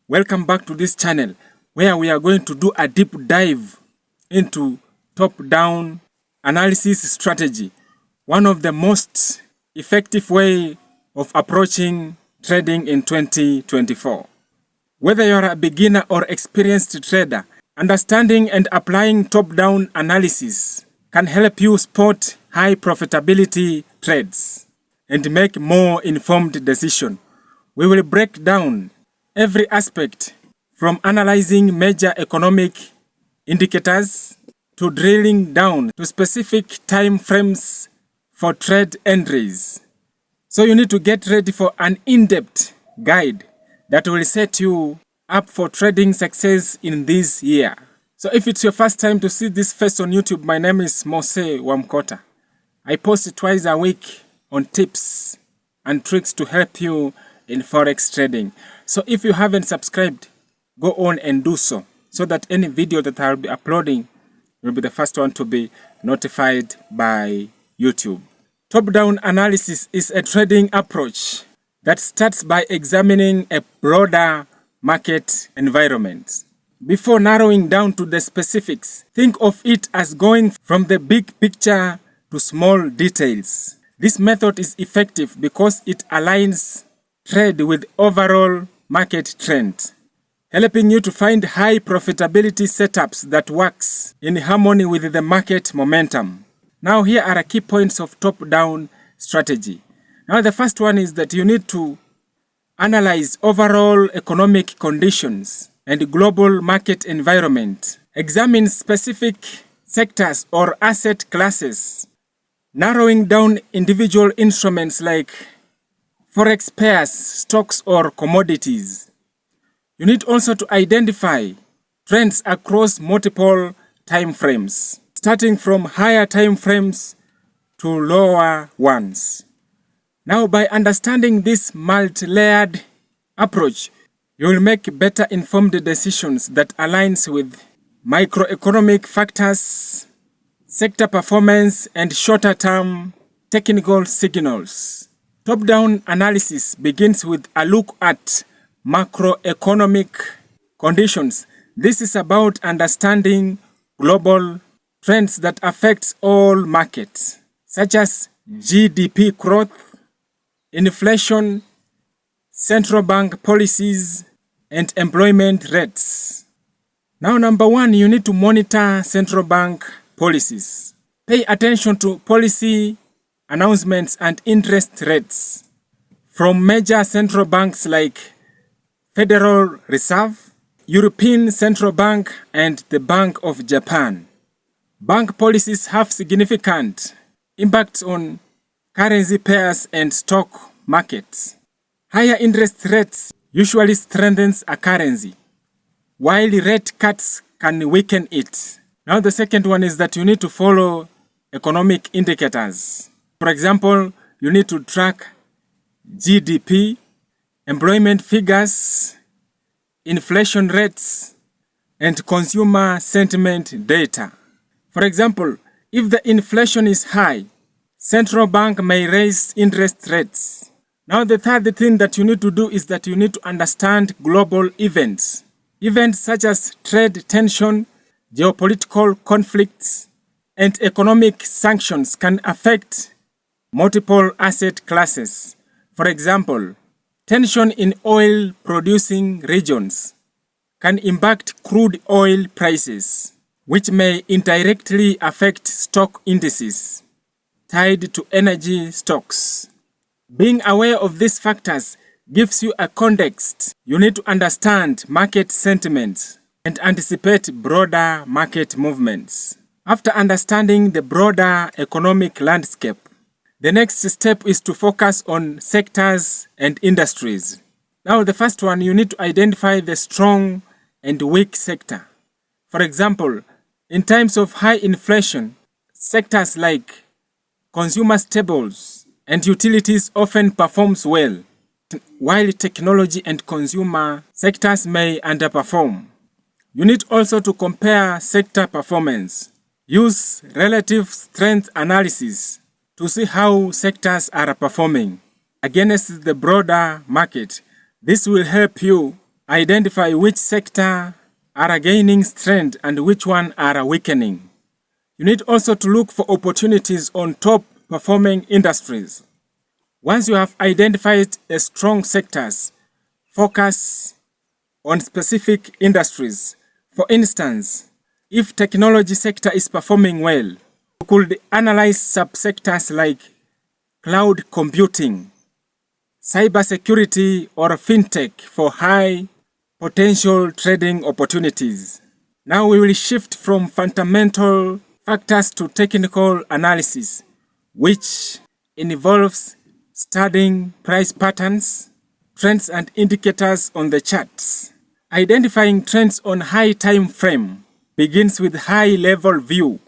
Welcome back to this channel where we are going to do a deep dive into top-down analysis strategy, one of the most effective way of approaching trading in 2024. Whether you're a beginner or experienced trader, understanding and applying top-down analysis can help you spot high profitability trades and make more informed decisions. We will break down every aspect from analyzing major economic indicators to drilling down to specific time frames for trade entries. So you need to get ready for an in-depth guide that will set you up for trading success in this year. So if it's your first time to see this face on YouTube, my name is Mose Wamkota. I post twice a week on tips and tricks to help you in Forex trading. So if you haven't subscribed, go on and do so that any video that I'll be uploading will be the first one to be notified by YouTube. Top-down analysis is a trading approach that starts by examining a broader market environment. Before narrowing down to the specifics, think of it as going from the big picture to small details. This method is effective because it aligns trade with overall market trend, helping you to find high profitability setups that works in harmony with the market momentum. Now here are key points of top-down strategy. Now the first one is that you need to analyze overall economic conditions and global market environment. Examine specific sectors or asset classes, narrowing down individual instruments like Forex pairs, stocks, or commodities. You need also to identify trends across multiple time frames, starting from higher time frames to lower ones. Now, by understanding this multi-layered approach, you will make better informed decisions that aligns with microeconomic factors, sector performance, and shorter-term technical signals. Top-down analysis begins with a look at macroeconomic conditions. This is about understanding global trends that affect all markets, such as GDP growth, inflation, central bank policies, and employment rates. Now, number one, you need to monitor central bank policies. Pay attention to policy announcements and interest rates from major central banks like Federal Reserve, European Central Bank, and the Bank of Japan. Bank policies have significant impacts on currency pairs and stock markets. Higher interest rates usually strengthens a currency, while rate cuts can weaken it. Now the second one is that you need to follow economic indicators. For example, you need to track GDP, employment figures, inflation rates, and consumer sentiment data. For example, if the inflation is high, central bank may raise interest rates. Now the third thing that you need to do is that you need to understand global events. Events such as trade tension, geopolitical conflicts, and economic sanctions can affect multiple asset classes. For example, tension in oil-producing regions can impact crude oil prices, which may indirectly affect stock indices tied to energy stocks. Being aware of these factors gives you a context. You need to understand market sentiment and anticipate broader market movements. After understanding the broader economic landscape, the next step is to focus on sectors and industries. Now the first one, you need to identify the strong and weak sector. For example, in times of high inflation, sectors like consumer staples and utilities often performs well, while technology and consumer sectors may underperform. You need also to compare sector performance. Use relative strength analysis to see how sectors are performing against the broader market. This will help you Identify which sector are gaining strength and which one are weakening. You need also to look for opportunities on top performing industries. Once you have identified strong sectors, focus on specific industries. For instance, if technology sector is performing well, you could analyze subsectors like cloud computing, cybersecurity, or fintech for high potential trading opportunities. Now we will shift from fundamental factors to technical analysis, which involves studying price patterns, trends and indicators on the charts. Identifying trends on high time frame begins with high-level view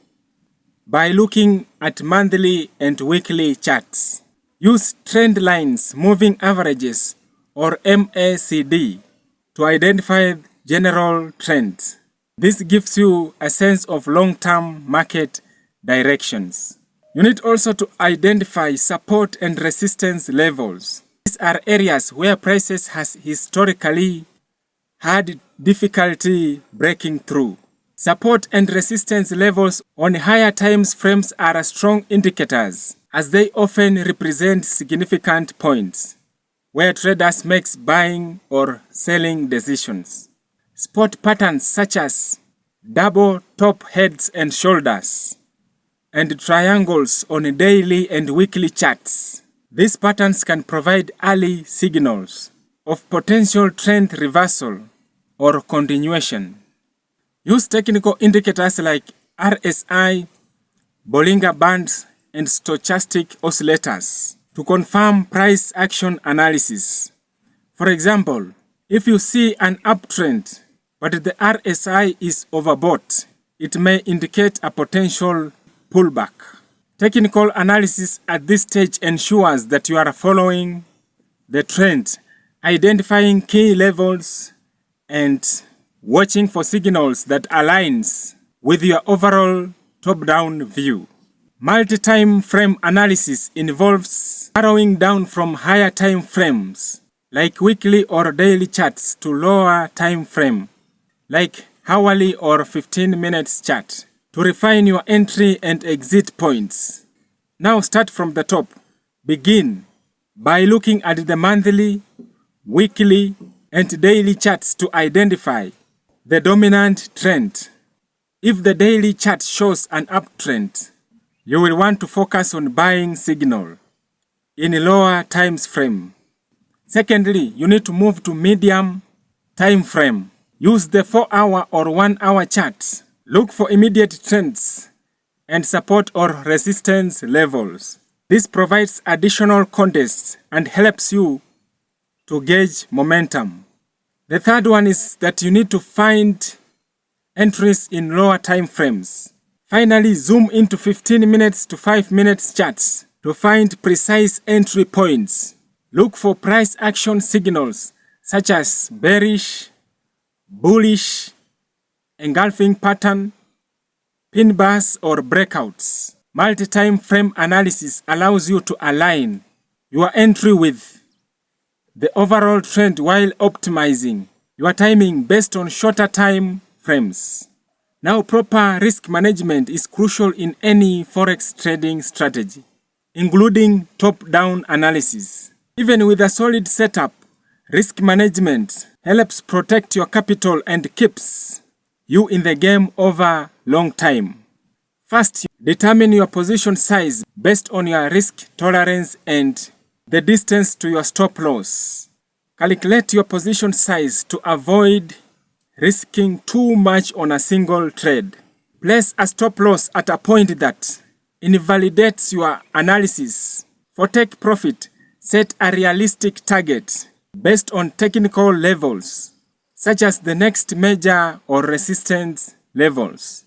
by looking at monthly and weekly charts. Use trend lines, moving averages, or MACD to identify general trends. This gives you a sense of long-term market directions. You need also to identify support and resistance levels. These are areas where prices has historically had difficulty breaking through. Support and resistance levels on higher time frames are strong indicators, as they often represent significant points where traders make buying or selling decisions. Spot patterns such as double top heads and shoulders and triangles on daily and weekly charts. These patterns can provide early signals of potential trend reversal or continuation. Use technical indicators like RSI, Bollinger Bands, and stochastic oscillators to confirm price action analysis. For example, if you see an uptrend but the RSI is overbought, it may indicate a potential pullback. Technical analysis at this stage ensures that you are following the trend, identifying key levels, and watching for signals that aligns with your overall top-down view. Multi-time frame analysis involves narrowing down from higher time frames, like weekly or daily charts, to lower time frame, like hourly or 15 minutes chart, to refine your entry and exit points. Now start from the top. Begin by looking at the monthly, weekly, and daily charts to identify the dominant trend. If the daily chart shows an uptrend, you will want to focus on buying signal in a lower time frame. Secondly, you need to move to medium time frame. Use the 4-hour or 1-hour chart. Look for immediate trends and support or resistance levels. This provides additional context and helps you to gauge momentum. The third one is that you need to find entries in lower time frames. Finally, zoom into 15 minutes to 5 minutes charts to find precise entry points. Look for price action signals such as bearish, bullish, engulfing pattern, pin bars, or breakouts. Multi-time frame analysis allows you to align your entry with the overall trend while optimizing your timing based on shorter time frames. Now, proper risk management is crucial in any forex trading strategy, including top-down analysis. Even with a solid setup, risk management helps protect your capital and keeps you in the game over long time. First, determine your position size based on your risk tolerance and the distance to your stop loss. Calculate your position size to avoid risking too much on a single trade. Place a stop loss at a point that invalidates your analysis. For take profit, set a realistic target based on technical levels, such as the next major or resistance levels.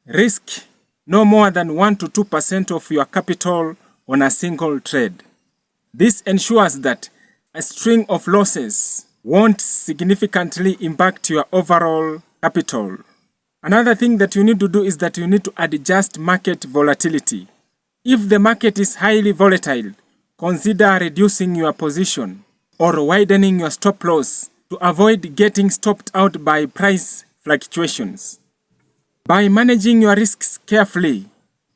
Risk no more than 1 to 2% of your capital on a single trade. This ensures that a string of losses won't significantly impact your overall capital. Another thing that you need to do is that you need to adjust market volatility. If the market is highly volatile, consider reducing your position or widening your stop loss to avoid getting stopped out by price fluctuations. By managing your risks carefully,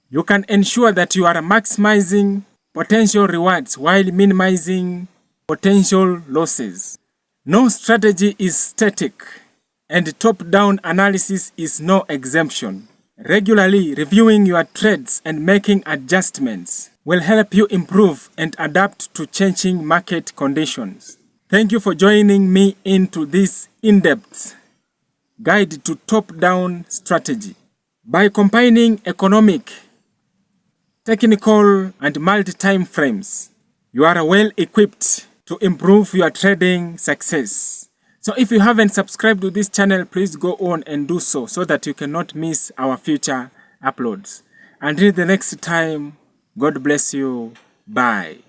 you can ensure that you are maximizing potential rewards while minimizing potential losses. No strategy is static, and top-down analysis is no exemption. Regularly reviewing your trades and making adjustments will help you improve and adapt to changing market conditions. Thank you for joining me into this in-depth guide to top-down strategy. By combining economic, technical, and multi-time frames, you are well equipped to improve your trading success. So if you haven't subscribed to this channel, please go on and do so that you cannot miss our future uploads. Until the next time, God bless you. Bye.